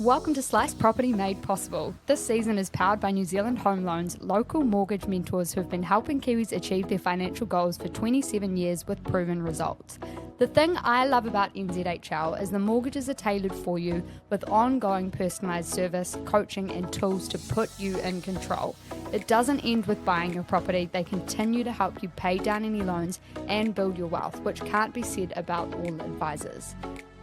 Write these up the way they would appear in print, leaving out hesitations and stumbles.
Welcome to Slice Property Made Possible. This season is powered by New Zealand Home Loans, local mortgage mentors who have been helping Kiwis achieve their financial goals for 27 years with proven results. The thing I love about NZHL is the mortgages are tailored for you with ongoing personalised service, coaching and tools to put you in control. It doesn't end with buying your property, they continue to help you pay down any loans and build your wealth, which can't be said about all advisors.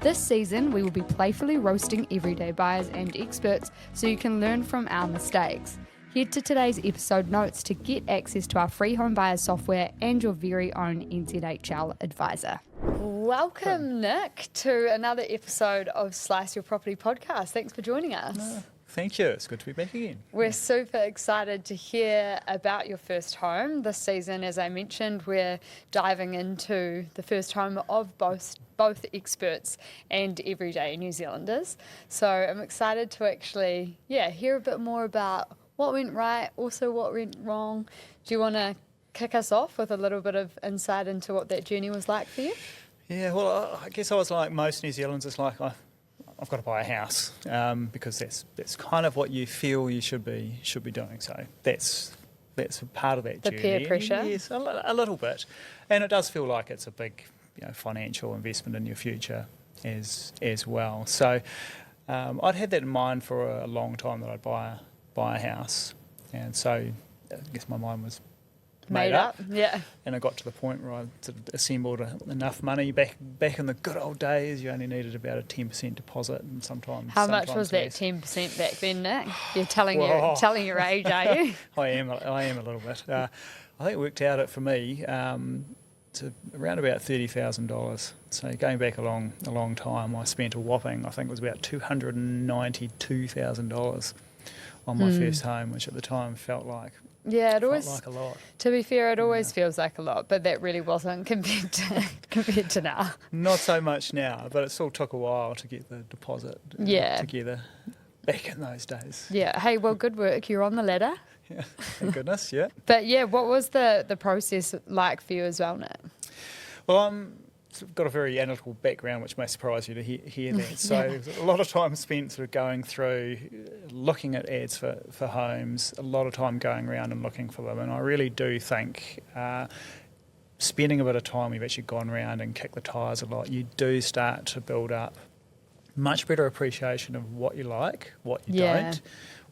This season, we will be playfully roasting everyday buyers and experts so you can learn from our mistakes. Head to today's episode notes to get access to our free home buyers software and your very own NZHL advisor. Welcome, Nick, to another episode of Slice Your Property podcast. Thanks for joining us. Thank you. It's good to be back again. We're super excited to hear about your first home. This season, as I mentioned, we're diving into the first home of both experts and everyday New Zealanders. So I'm excited to actually, hear a bit more about what went right, also what went wrong. Do you want to kick us off with a little bit of insight into what that journey was like for you? Yeah, well, I guess I was like most New Zealanders. It's like I've got to buy a house because that's kind of what you feel you should be doing. So that's a part of that the journey. Peer pressure. Yes, a little bit, and it does feel like it's a big financial investment in your future as well. So I'd had that in mind for a long time that I'd buy a house, and so I guess my mind was made up. Yeah. And I got to the point where I sort of assembled enough money back in the good old days. You only needed about a 10% deposit, and sometimes. How much was that 10% back then, Nick? You're telling your age, are you? I am a little bit. I think it worked out for me to around about $30,000. So going back a long time, I spent a whopping, I think it was about $292,000 on my first home, which at the time felt like. Yeah, it always like a lot. To be fair, it always feels like a lot, but that really wasn't compared to now. Not so much now, but it still took a while to get the deposit together back in those days. Yeah. Hey, well, good work. You're on the ladder. Yeah, thank goodness. Yeah. But yeah, what was the process like for you as well, Nick? Well, I've got a very analytical background, which may surprise you to hear that. So a lot of time spent sort of going through, looking at ads for homes, a lot of time going around and looking for them. And I really do think spending a bit of time, we've actually gone around and kicked the tyres a lot, you do start to build up much better appreciation of what you like, what you don't,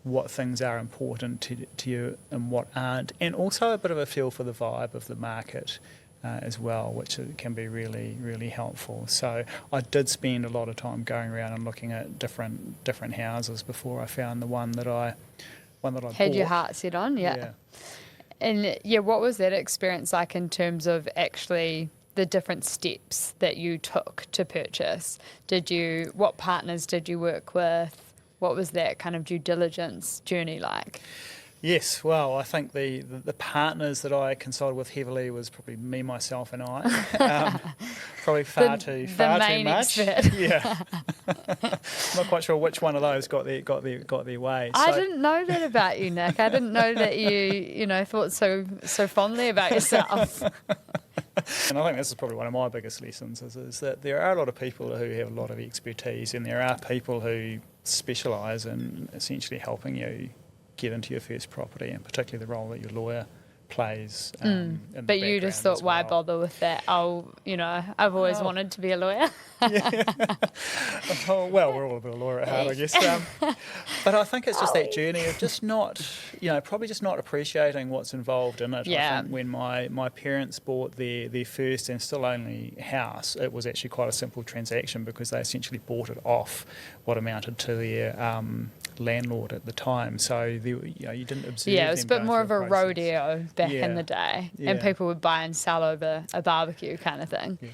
what things are important to you and what aren't, and also a bit of a feel for the vibe of the market as well, which can be really, really helpful. So I did spend a lot of time going around and looking at different houses before I found the one that I had bought. your heart set on. Yeah. And what was that experience like in terms of actually the different steps that you took to purchase? What partners did you work with? What was that kind of due diligence journey like? Yes, well, I think the partners that I consulted with heavily was probably me, myself, and I. Probably far too much. Expert. Yeah, not quite sure which one of those got their way. I didn't know that about you, Nick. I didn't know that you thought so fondly about yourself. And I think this is probably one of my biggest lessons is that there are a lot of people who have a lot of expertise, and there are people who specialise in essentially helping you get into your first property, and particularly the role that your lawyer plays. But you just thought, why bother with that? I've always wanted to be a lawyer. Well, we're all a bit of a lawyer at heart, I guess. But I think it's just that journey of just not, probably just not appreciating what's involved in it. Yeah. I think when my parents bought their first and still only house, it was actually quite a simple transaction because they essentially bought it off what amounted to their landlord at the time. So you didn't observe. Yeah, it was a bit more of a process. rodeo back in the day, and people would buy and sell over a barbecue kind of thing. Yeah.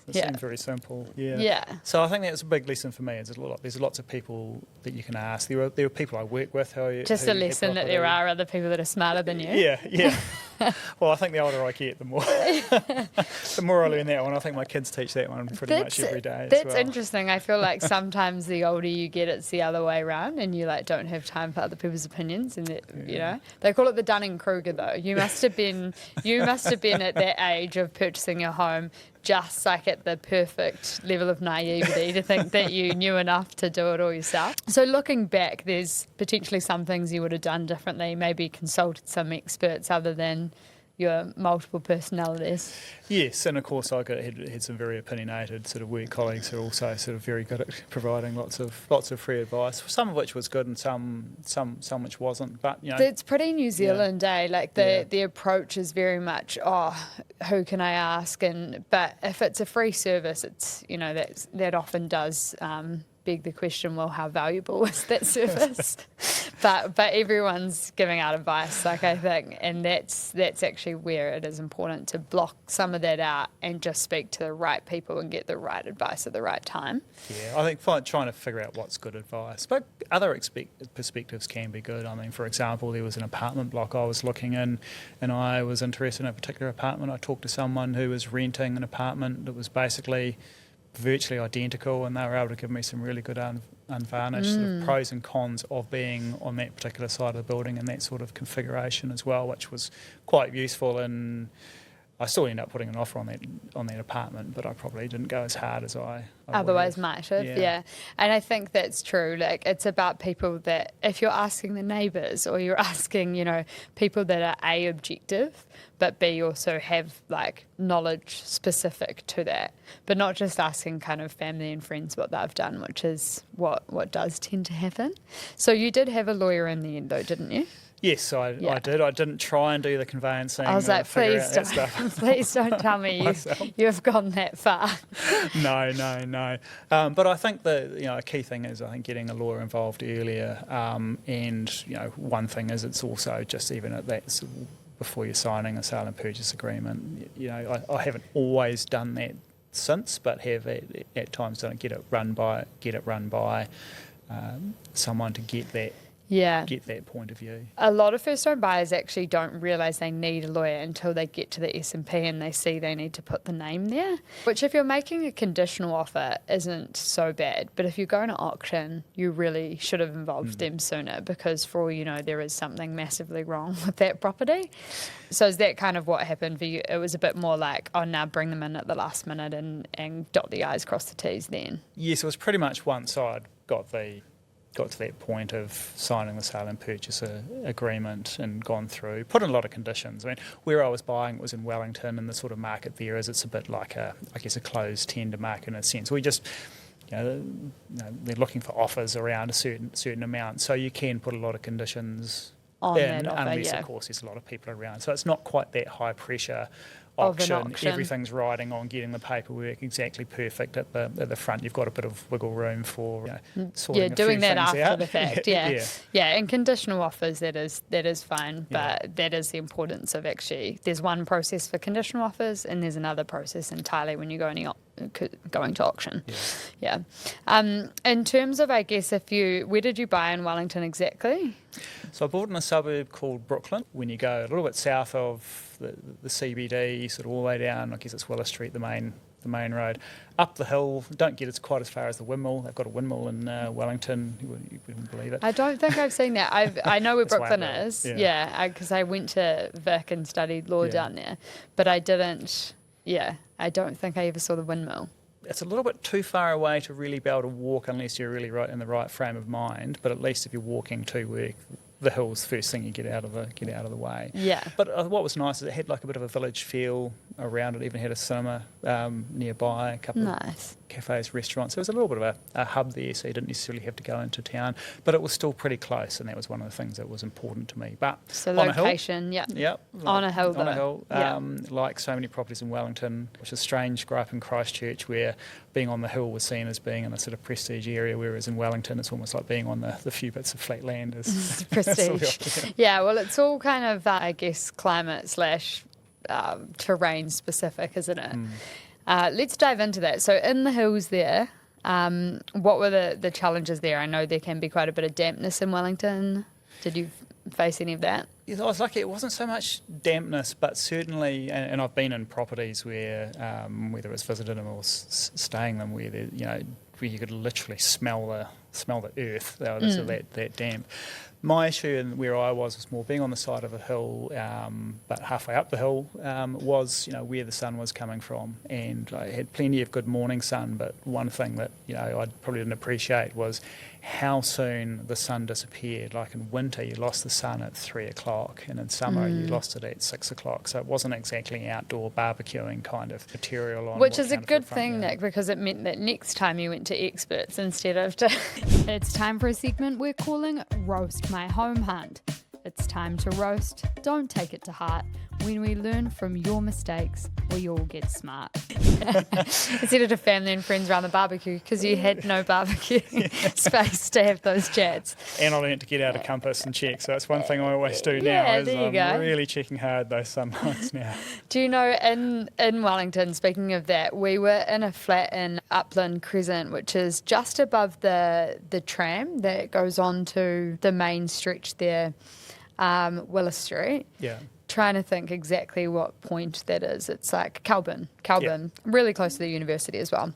It seemed very simple. Yeah. Yeah. So I think that's a big lesson for me. There's lots of people that you can ask. There are people I work with who a lesson that there are other people that are smarter than you. Yeah. Well, I think the older I get, the more I learn that one. I think my kids teach that one pretty much every day. That's interesting. I feel like sometimes the older you get, it's the other way around, and you don't have time for other people's opinions. And they call it the Dunning-Kruger though. You must have been at that age of purchasing your home, just like at the perfect level of naivety to think that you knew enough to do it all yourself. So looking back, there's potentially some things you would have done differently, maybe consulted some experts other than your multiple personalities. Yes, and of course had some very opinionated sort of work colleagues who are also sort of very good at providing lots of free advice, some of which was good and some which wasn't. But it's pretty New Zealand, Like the approach is very much, who can I ask? But if it's a free service, it's that often does beg the question, well, how valuable is that service? but everyone's giving out advice, I think, and that's actually where it is important to block some of that out and just speak to the right people and get the right advice at the right time. Yeah, I think trying to figure out what's good advice, but other perspectives can be good. I mean, for example, there was an apartment block I was looking in, and I was interested in a particular apartment. I talked to someone who was renting an apartment that was basically virtually identical, and they were able to give me some really good unvarnished sort of pros and cons of being on that particular side of the building and that sort of configuration as well, which was quite useful. And I still ended up putting an offer on that apartment, but I probably didn't go as hard as I otherwise might have. Yeah. And I think that's true. Like, it's about people that, if you're asking the neighbours or you're asking, people that are A, objective, but B, also have like knowledge specific to that, but not just asking kind of family and friends what they've done, which is what does tend to happen. So you did have a lawyer in the end though, didn't you? Yes, I did. I didn't try and do the conveyancing. I was like, please don't tell me you've gone that far. No. But I think a key thing is getting a lawyer involved earlier. And one thing is it's also just even at that sort of, before you're signing a sale and purchase agreement. I haven't always done that since, but have at times done it. Get it run by someone to get that point of view. A lot of first-time buyers actually don't realise they need a lawyer until they get to the S&P and they see they need to put the name there, which if you're making a conditional offer isn't so bad. But if you're going to auction, you really should have involved them sooner, because for all you know, there is something massively wrong with that property. So is that kind of what happened for you? It was a bit more like, now bring them in at the last minute and dot the I's, cross the T's then? Yes, it was pretty much once I'd got to that point of signing the sale and purchase agreement and gone through, put in a lot of conditions. I mean, where I was buying was in Wellington, and the sort of market there is it's a bit like a closed tender market in a sense. We just, they're looking for offers around a certain amount, so you can put a lot of conditions on in, that offer, unless of course there's a lot of people around. So it's not quite that high pressure auction. Everything's riding on getting the paperwork exactly perfect at the front. You've got a bit of wiggle room for sorting doing that after out. the fact. And conditional offers, that is fine, but that is the importance of actually, there's one process for conditional offers and there's another process entirely when you're going to auction. In terms of, I guess, where did you buy in Wellington exactly? So I bought in a suburb called Brooklyn. When you go a little bit south of the CBD, sort of all the way down, I guess it's Willow Street, the main road, up the hill. Don't get quite as far as the windmill. They've got a windmill in Wellington. You wouldn't believe it. I don't think I've seen that. I know where Brooklyn is. Because I went to Vic and studied law down there, but I didn't. I don't think I ever saw the windmill. It's a little bit too far away to really be able to walk unless you're really in the right frame of mind. But at least if you're walking to work, the hill's the first thing you get out of the way. Yeah. But what was nice is it had like a bit of a village feel around it. Even had a cinema nearby, a couple of cafes, restaurants. There was a little bit of a hub there, so you didn't necessarily have to go into town. But it was still pretty close, and that was one of the things that was important to me. But so location, on a hill, like so many properties in Wellington, which is strange. Grew up in Christchurch, where being on the hill was seen as being in a sort of prestige area, whereas in Wellington it's almost like being on the few bits of flat land. Is prestige. Well, it's all kind of, I guess, climate / terrain specific, isn't it? Let's dive into that. So in the hills there, what were the challenges there? I know there can be quite a bit of dampness in Wellington. Did you face any of that? Yes, I was lucky. It wasn't so much dampness, but certainly, and I've been in properties where, whether it's visited them or staying them, where you could literally smell smell the earth. They were sort of that damp. My issue where I was more being on the side of a hill, but halfway up the hill, was where the sun was coming from, and I had plenty of good morning sun. But one thing that I probably didn't appreciate was how soon the sun disappeared. Like in winter, you lost the sun at 3 o'clock, and in summer you lost it at 6 o'clock. So it wasn't exactly outdoor barbecuing kind of material. Which is a good thing, Nick, because it meant that next time you went to experts instead of to. It's time for a segment we're calling Roast My Home Hunt. It's time to roast, don't take it to heart. When we learn from your mistakes, we all get smart. Instead of to family and friends around the barbecue, because you had no barbecue space to have those chats. And I learned to get out a compass and check, so that's one thing I always do now, is I'm really checking hard those sunlights now. Do you know, in Wellington, speaking of that, we were in a flat in Upland Crescent, which is just above the tram that goes on to the main stretch there, Willis Street. Yeah. Trying to think exactly what point that is. It's like Kelburn, really close to the university as well.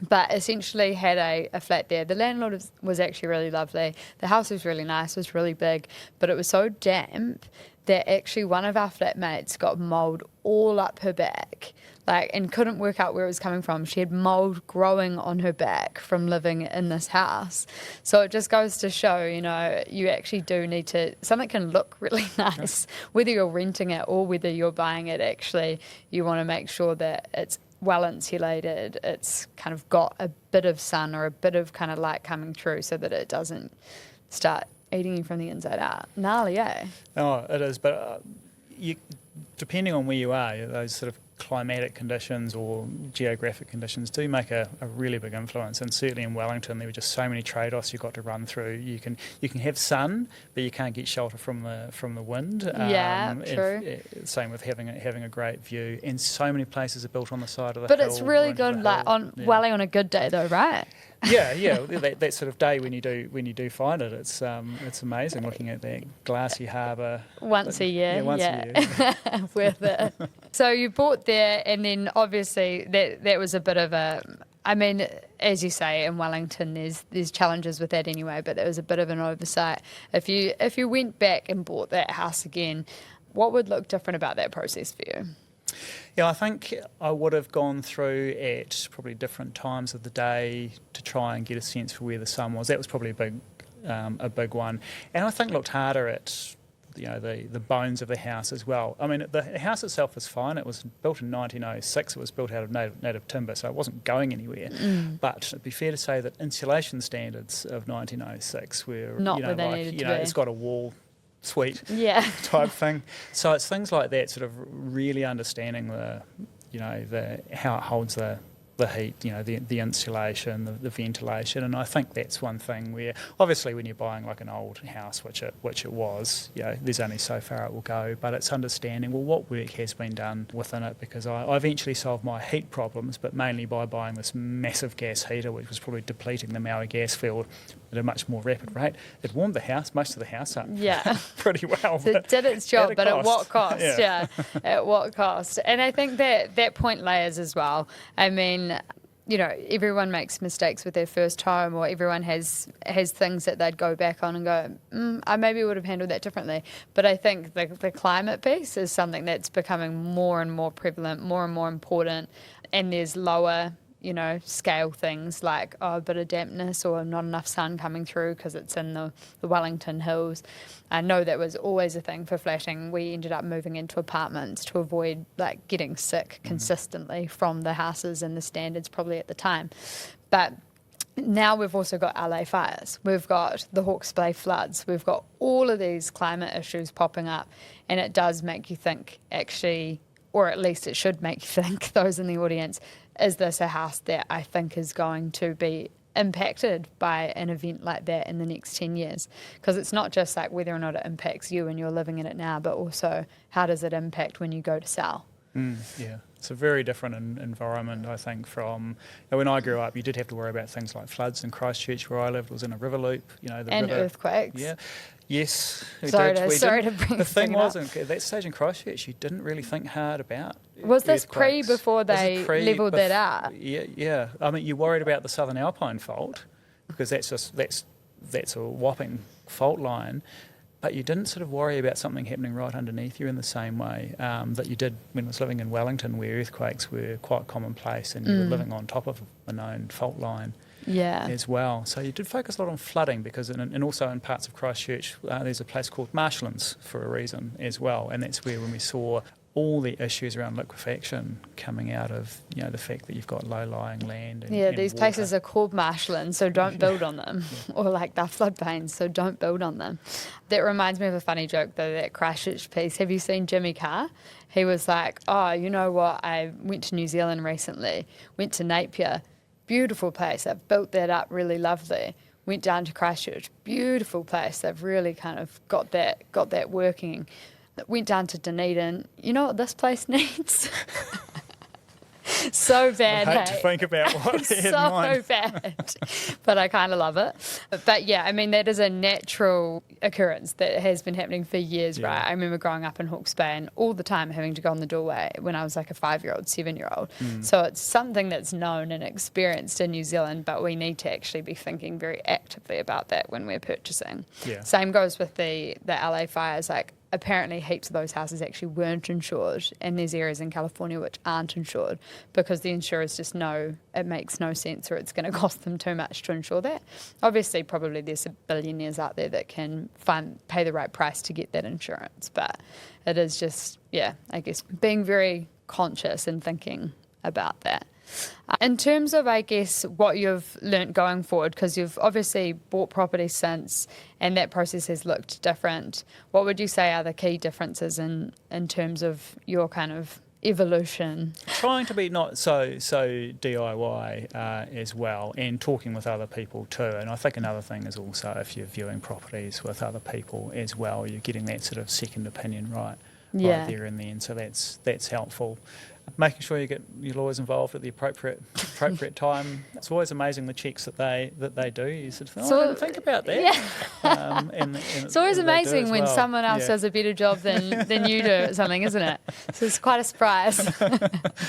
But essentially had a flat there. The landlord was actually really lovely. The house was really nice, was really big, but it was so damp that actually one of our flatmates got mould all up her back, and couldn't work out where it was coming from. She had mould growing on her back from living in this house. So it just goes to show, you actually do need to, something can look really nice, whether you're renting it or whether you're buying it, actually, you want to make sure that it's well insulated, it's kind of got a bit of sun or a bit of kind of light coming through so that it doesn't start eating you from the inside out. Gnarly, eh? Oh, it is, but depending on where you are, those sort of climatic conditions or geographic conditions do make a really big influence, and certainly in Wellington there were just so many trade-offs you've got to run through. You can have sun, but you can't get shelter from the wind. True. Same with having a great view, and so many places are built on the side of the hill. But it's really good, Welly on a good day though, right? Yeah. That sort of day when you do find it, it's amazing looking at that glassy harbour once a year. Yeah, once a year. Worth it. So you bought there, and then obviously that was a bit of a. I mean, as you say, in Wellington, there's challenges with that anyway. But there was a bit of an oversight. If you went back and bought that house again, what would look different about that process for you? Yeah, I think I would have gone through at probably different times of the day to try and get a sense for where the sun was. That was probably a big one, and I think looked harder at the bones of the house as well. I mean, the house itself was fine. It was built in 1906. It was built out of native timber, so it wasn't going anywhere. But it'd be fair to say that insulation standards of 1906 were not where they needed to be. It's got a wall suite type thing. So it's things like that, sort of really understanding how it holds the heat, the insulation, the ventilation, and I think that's one thing where obviously when you're buying like an old house, which it was, there's only so far it will go, but it's understanding what work has been done within it, because I eventually solved my heat problems, but mainly by buying this massive gas heater, which was probably depleting the Maui gas field at a much more rapid rate. It warmed the house, most of the house up pretty well. So it did its job, but at what cost? At what cost? And I think that point layers as well. I mean, everyone makes mistakes with their first home, or everyone has things that they'd go back on and go, I maybe would have handled that differently. But I think the climate piece is something that's becoming more and more prevalent, more and more important, and there's lower scale things like a bit of dampness or not enough sun coming through because it's in the Wellington Hills. I know that was always a thing for flatting. We ended up moving into apartments to avoid getting sick consistently from the houses and the standards probably at the time. But now we've also got LA fires. We've got the Hawke's Bay floods. We've got all of these climate issues popping up, and it does make you think, actually, or at least it should make you think, those in the audience, is this a house that I think is going to be impacted by an event like that in the next 10 years? Because it's not just whether or not it impacts you and you're living in it now, but also how does it impact when you go to sell? It's a very different environment, I think, from when I grew up. You did have to worry about things like floods. In Christchurch, where I lived, was in a river loop. And earthquakes. Yeah. Yes, sorry to bring the thing was, at that stage in Christchurch, you didn't really think hard about. Was this before they levelled that out? Yeah. I mean, you worried about the Southern Alpine fault, because that's a whopping fault line. But you didn't sort of worry about something happening right underneath you in the same way that you did when I was living in Wellington, where earthquakes were quite commonplace and you were living on top of a known fault line as well. So you did focus a lot on flooding because, and also in parts of Christchurch, there's a place called Marshlands for a reason as well. And that's where when we saw all the issues around liquefaction coming out of, the fact that you've got low-lying land and these water. places are called marshlands, so don't build on them. Or like they're floodplains, so don't build on them. That reminds me of a funny joke, though, that Christchurch piece. Have you seen Jimmy Carr? He was like, oh, you know what, I went to New Zealand recently, went to Napier, beautiful place, I've built that up really lovely. Went down to Christchurch, beautiful place, they've really kind of got that working. Went down to Dunedin. You know what this place needs? So bad. I hate to think about what he had in mind. So bad. But I kind of love it. But yeah, I mean, that is a natural occurrence that has been happening for years, right? I remember growing up in Hawke's Bay and all the time having to go on the doorway when I was like a 5-year-old, 7-year-old. So it's something that's known and experienced in New Zealand, but we need to actually be thinking very actively about that when we're purchasing. Yeah. Same goes with the LA fires. Like, apparently heaps of those houses actually weren't insured, and there's areas in California which aren't insured because the insurers just know it makes no sense or it's going to cost them too much to insure that. Obviously, probably there's billionaires out there that can pay the right price to get that insurance, but it is just, I guess, being very conscious and thinking about that. In terms of, I guess, what you've learnt going forward, because you've obviously bought property since and that process has looked different, what would you say are the key differences in terms of your kind of evolution? Trying to be not so DIY as well, and talking with other people too. And I think another thing is also if you're viewing properties with other people as well, you're getting that sort of second opinion right there and then. So that's helpful. Making sure you get your lawyers involved at the appropriate time. It's always amazing the checks that they do. You sort of think, I didn't think about that. Yeah. And it's always amazing when someone else does a better job than you do at something, isn't it? So it's quite a surprise.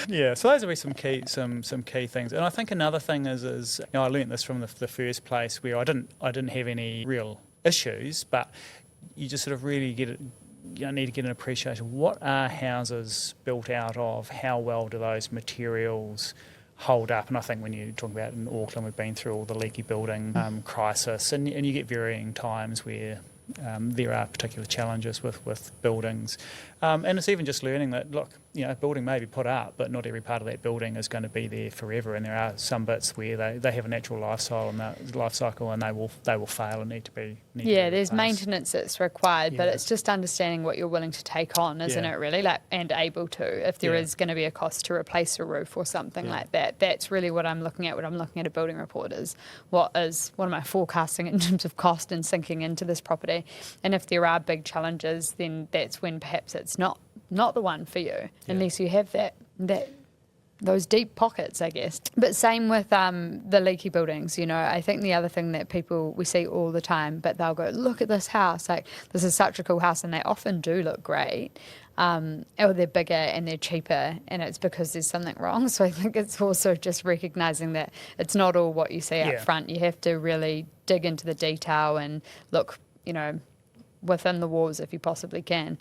Yeah. So those would be some key things. And I think another thing is I learnt this from the first place where I didn't have any real issues, but you just sort of really get it. You need to get an appreciation of what are houses built out of, how well do those materials hold up. And I think when you're talking about in Auckland, we've been through all the leaky building crisis, and you get varying times where there are particular challenges with buildings. And it's even just learning that, look, a building may be put up, but not every part of that building is going to be there forever. And there are some bits where they have a natural life cycle and they will fail and need to be there's maintenance that's required, but it's just understanding what you're willing to take on, isn't it, really? And able to, if there is going to be a cost to replace a roof or something like that. That's really what I'm looking at when I'm looking at a building report is what am I forecasting in terms of cost and sinking into this property. And if there are big challenges, then that's when perhaps it's not the one for you, unless you have those deep pockets, I guess. But same with the leaky buildings. I think the other thing that we see all the time, but they'll go, look at this house, like this is such a cool house, and they often do look great, or they're bigger and they're cheaper, and it's because there's something wrong. So I think it's also just recognising that it's not all what you see up front. You have to really dig into the detail and look, within the walls if you possibly can,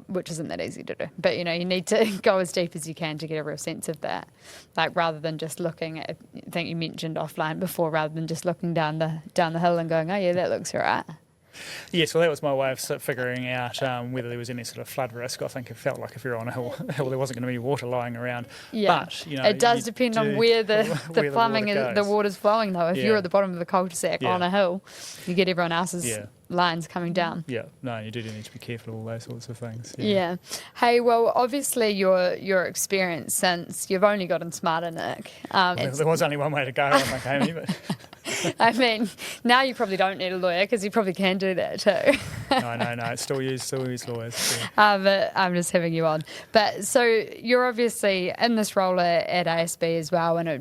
which isn't that easy to do. But, you need to go as deep as you can to get a real sense of that. Like, rather than just looking at, I think you mentioned offline before, rather than just looking down the hill and going, oh, yeah, that looks all right. Yes, well, that was my way of figuring out whether there was any sort of flood risk. I think it felt like if you're on a hill there wasn't going to be water lying around. Yeah, but, it does depend on where the plumbing the water's flowing, though. If you're at the bottom of the cul-de-sac on a hill, you get everyone else's lines coming down. Yeah, no, you do need to be careful of all those sorts of things. Yeah. Hey, well, obviously your experience since you've only gotten smarter, Nick. There was only one way to go, I think, Amy, but... I mean, now you probably don't need a lawyer because you probably can do that too. No, still use lawyers. Yeah. But I'm just having you on. But so you're obviously in this role at ASB as well, and it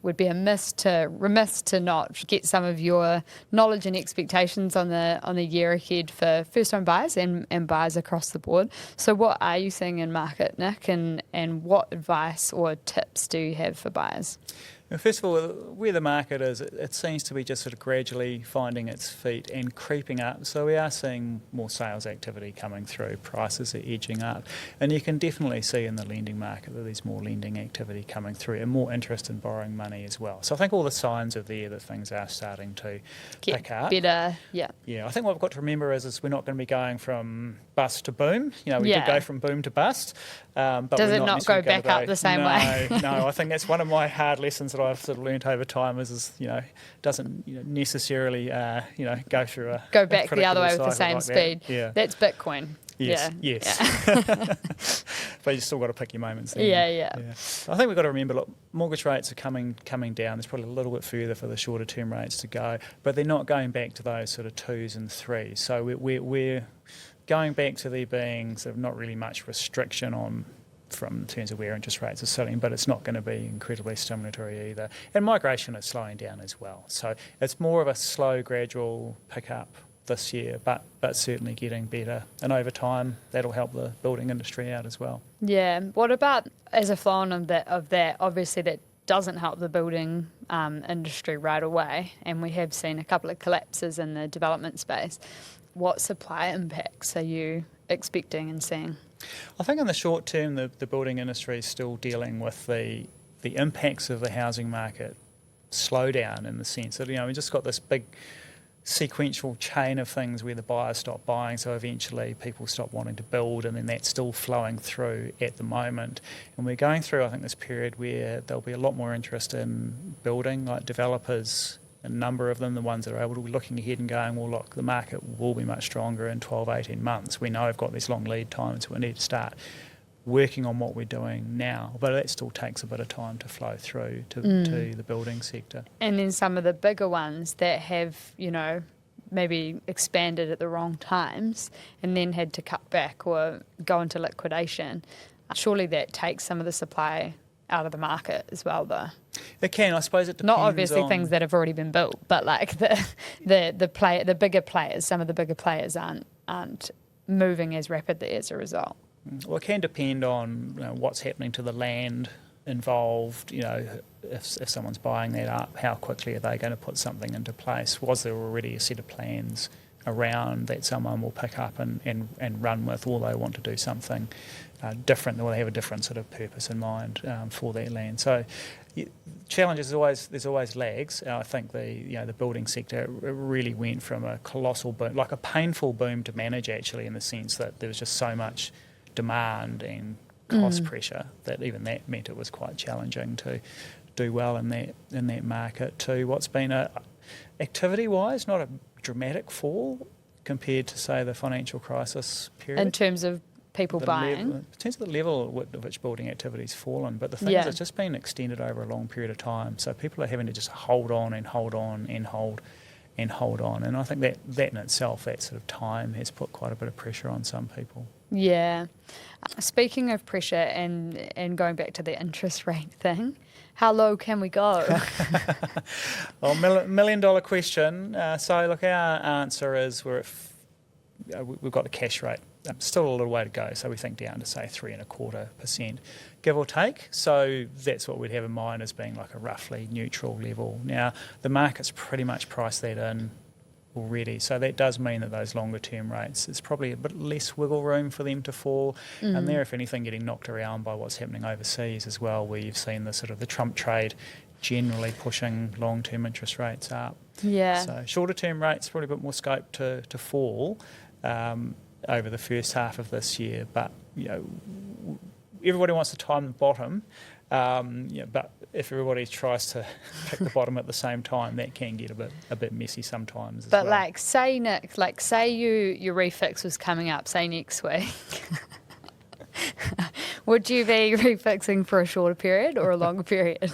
would be remiss to not get some of your knowledge and expectations on the year ahead for first home buyers and buyers across the board. So what are you seeing in market, Nick, and what advice or tips do you have for buyers? Well, first of all, where the market is, it seems to be just sort of gradually finding its feet and creeping up. So we are seeing more sales activity coming through, prices are edging up. And you can definitely see in the lending market that there's more lending activity coming through and more interest in borrowing money as well. So I think all the signs are there that things are starting to pick up. Better, yeah. Yeah, I think what we've got to remember is we're not going to be going from bust to boom. You know, we did go from boom to bust. But does it not go back up the same way? No, I think that's one of my hard lessons that I've sort of learnt over time is doesn't necessarily go back the other way with the same like speed. Yeah. That's Bitcoin. Yes. Yeah. But you still got to pick your moments there. Yeah. I think we've got to remember, look, mortgage rates are coming down. There's probably a little bit further for the shorter term rates to go, but they're not going back to those sort of 2s and 3s. So we're going back to there being sort of not really much restriction in terms of where interest rates are sitting, but it's not going to be incredibly stimulatory either. And migration is slowing down as well. So it's more of a slow, gradual pickup this year, but certainly getting better. And over time, that'll help the building industry out as well. Yeah. What about, as a flow-on of that, obviously that doesn't help the building industry right away, and we have seen a couple of collapses in the development space. What supply impacts are you expecting and seeing? I think in the short term, the building industry is still dealing with the impacts of the housing market slowdown, in the sense that, we just got this big sequential chain of things where the buyers stop buying, so eventually people stop wanting to build, and then that's still flowing through at the moment. And we're going through, I think, this period where there'll be a lot more interest in building, like developers, a number of them, the ones that are able to be looking ahead and going, well, look, the market will be much stronger in 12, 18 months. We know we've got these long lead times, so we need to start working on what we're doing now. But that still takes a bit of time to flow through to the building sector. And then some of the bigger ones that have, maybe expanded at the wrong times and then had to cut back or go into liquidation, surely that takes some of the supply out of the market as well, though. It can, I suppose. It depends. Not obviously things that have already been built, but like the bigger players. Some of the bigger players aren't moving as rapidly as a result. Well, it can depend on what's happening to the land involved. If someone's buying that up, how quickly are they going to put something into place? Was there already a set of plans around that someone will pick up and run with, or they want to do something different, or they have a different sort of purpose in mind for that land? So challenges, there's always lags. I think the building sector really went from a colossal boom, like a painful boom to manage, actually, in the sense that there was just so much demand and cost pressure that even that meant it was quite challenging to do well in that market too. What's been activity-wise, not a dramatic fall compared to, say, the financial crisis period. In terms of people buying? In terms of the level at which building activity's fallen. But the thing is, it's just been extended over a long period of time. So people are having to just hold on and hold on and hold and hold on. And I think that in itself, that sort of time, has put quite a bit of pressure on some people. Yeah. Speaking of pressure and going back to the interest rate thing, how low can we go? Well, $1 million question. So, look, our answer is we've got the cash rate. Still a little way to go, so we think down to, say, 3.25%, give or take. So that's what we'd have in mind as being like a roughly neutral level. Now, the market's pretty much priced that in already, so that does mean that those longer term rates, there's probably a bit less wiggle room for them to fall, and they're, if anything, getting knocked around by what's happening overseas as well, where you've seen the sort of the Trump trade generally pushing long-term interest rates up. Yeah. So shorter term rates, probably a bit more scope to fall over the first half of this year, but everybody wants to time the bottom, but if everybody tries to pick the bottom at the same time, that can get a bit messy sometimes. But like, say, Nick, say your refix was coming up, say next week. Would you be refixing for a shorter period or a longer period?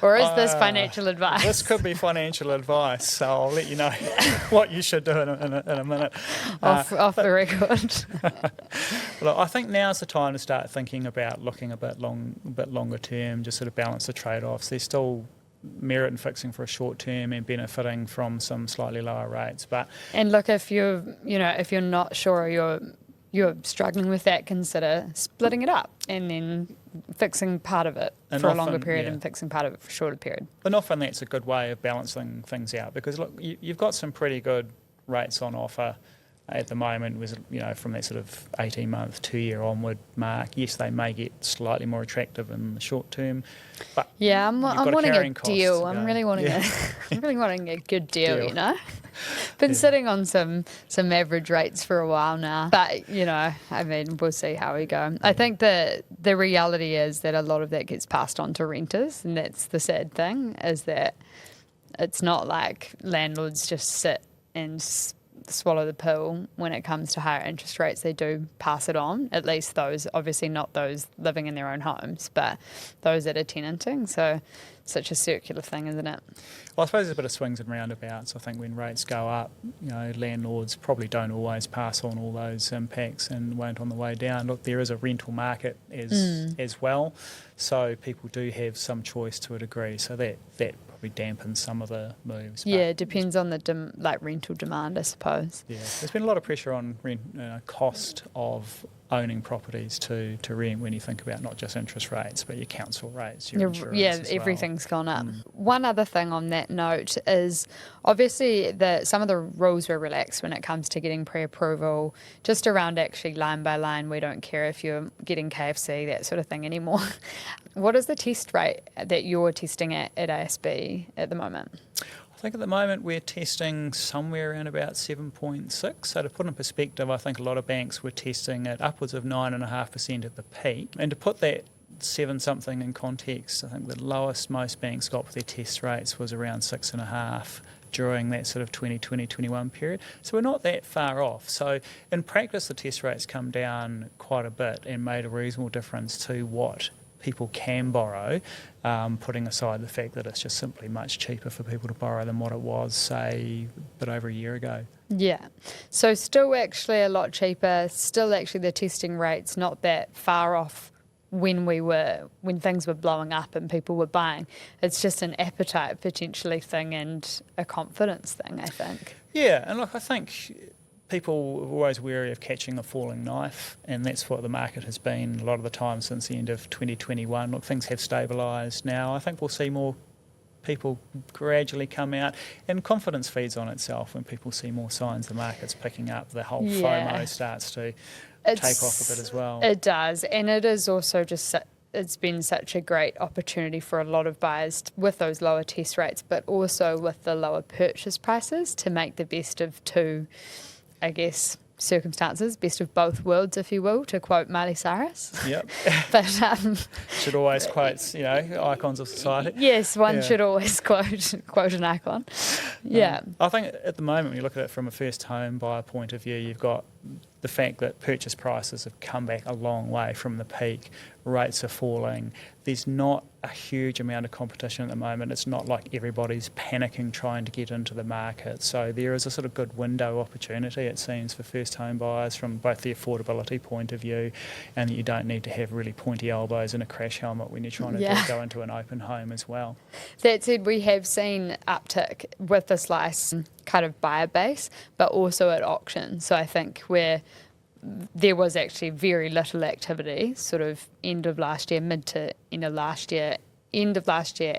Or is this financial advice? This could be financial advice, so I'll let you know what you should do in a minute. Off the record. Look, I think now's the time to start thinking about looking a bit longer term, just sort of balance the trade-offs. There's still merit in fixing for a short term and benefiting from some slightly lower rates. And look, if you're not sure, you're struggling with that, consider splitting it up and then fixing part of it And for a often, longer period yeah. and fixing part of it for a shorter period. And often that's a good way of balancing things out, because look, you've got some pretty good rates on offer at the moment, was, you know, from that sort of 18-month, 2-year onward mark. Yes, they may get slightly more attractive in the short term, but yeah, I'm wanting a deal. I'm really wanting I'm really wanting a good deal. You know, been sitting on some average rates for a while now, but you know, I mean, we'll see how we go. I think the reality is that a lot of that gets passed on to renters, and that's the sad thing, is that it's not like landlords just sit and swallow the pill when it comes to higher interest rates. They do pass it on, at least those, obviously not those living in their own homes, but those that are tenanting. So such a circular thing, isn't it? Well, I suppose there's a bit of swings and roundabouts. I think when rates go up, you know, landlords probably don't always pass on all those impacts and won't on the way down. Look, there is a rental market as well, so people do have some choice to a degree. So that probably dampens some of the moves. Yeah, it depends on the rental demand, I suppose. Yeah, there's been a lot of pressure on cost of owning properties to rent when you think about not just interest rates, but your council rates, your insurance as well. Everything's gone up. One other thing on that note is obviously some of the rules were relaxed when it comes to getting pre-approval, just around actually line by line. We don't care if you're getting KFC, that sort of thing anymore. What is the test rate that you're testing at ASB at the moment? I think at the moment we're testing somewhere around about 7.6. So to put in perspective, I think a lot of banks were testing at upwards of 9.5% at the peak. And to put that 7-something in context, I think the lowest most banks got for their test rates was around 6.5 during that sort of 2020-21 period. So we're not that far off. So in practice, the test rates come down quite a bit and made a reasonable difference to what people can borrow, putting aside the fact that it's just simply much cheaper for people to borrow than what it was, say, a bit over a year ago. Yeah. So still actually a lot cheaper, still actually the testing rates not that far off when things were blowing up and people were buying. It's just an appetite potentially thing and a confidence thing, I think. Yeah, and look, I think people are always wary of catching a falling knife, and that's what the market has been a lot of the time since the end of 2021. Look, things have stabilised now. I think we'll see more people gradually come out, and confidence feeds on itself when people see more signs the market's picking up. The whole FOMO starts to take off a bit as well. It does, and it is also just it's been such a great opportunity for a lot of buyers with those lower test rates, but also with the lower purchase prices to make the best of two, I guess, circumstances, best of both worlds, if you will, to quote Miley Cyrus. Yep. But should always quote, icons of society. Yes, one should always quote an icon. Yeah. I think at the moment, when you look at it from a first home buyer point of view, you've got the fact that purchase prices have come back a long way from the peak. Rates are falling. There's not a huge amount of competition at the moment. It's not like everybody's panicking trying to get into the market. So there is a sort of good window opportunity, it seems, for first home buyers from both the affordability point of view, and that you don't need to have really pointy elbows and a crash helmet when you're trying to go into an open home as well. That said, we have seen uptick with the slice kind of buyer base, but also at auction. So I think where there was actually very little activity, sort of end of last year, mid to end of last year,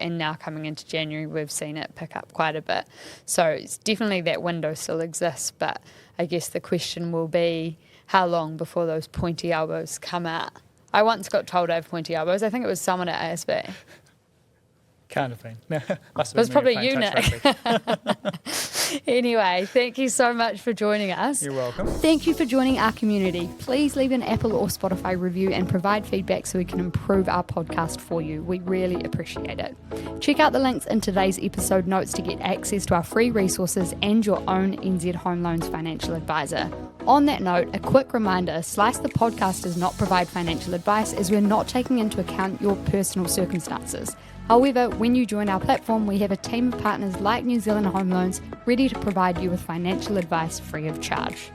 and now coming into January, we've seen it pick up quite a bit. So it's definitely that window still exists, but I guess the question will be how long before those pointy elbows come out. I once got told I have pointy elbows. I think it was someone at ASB. Can't have been. Must have it was been probably you, Nick. Anyway, thank you so much for joining us. You're welcome. Thank you for joining our community. Please leave an Apple or Spotify review and provide feedback so we can improve our podcast for you. We really appreciate it. Check out the links in today's episode notes to get access to our free resources and your own NZ Home Loans financial advisor. On that note, a quick reminder, Slice the podcast does not provide financial advice as we're not taking into account your personal circumstances. However, when you join our platform, we have a team of partners like New Zealand Home Loans ready to provide you with financial advice free of charge.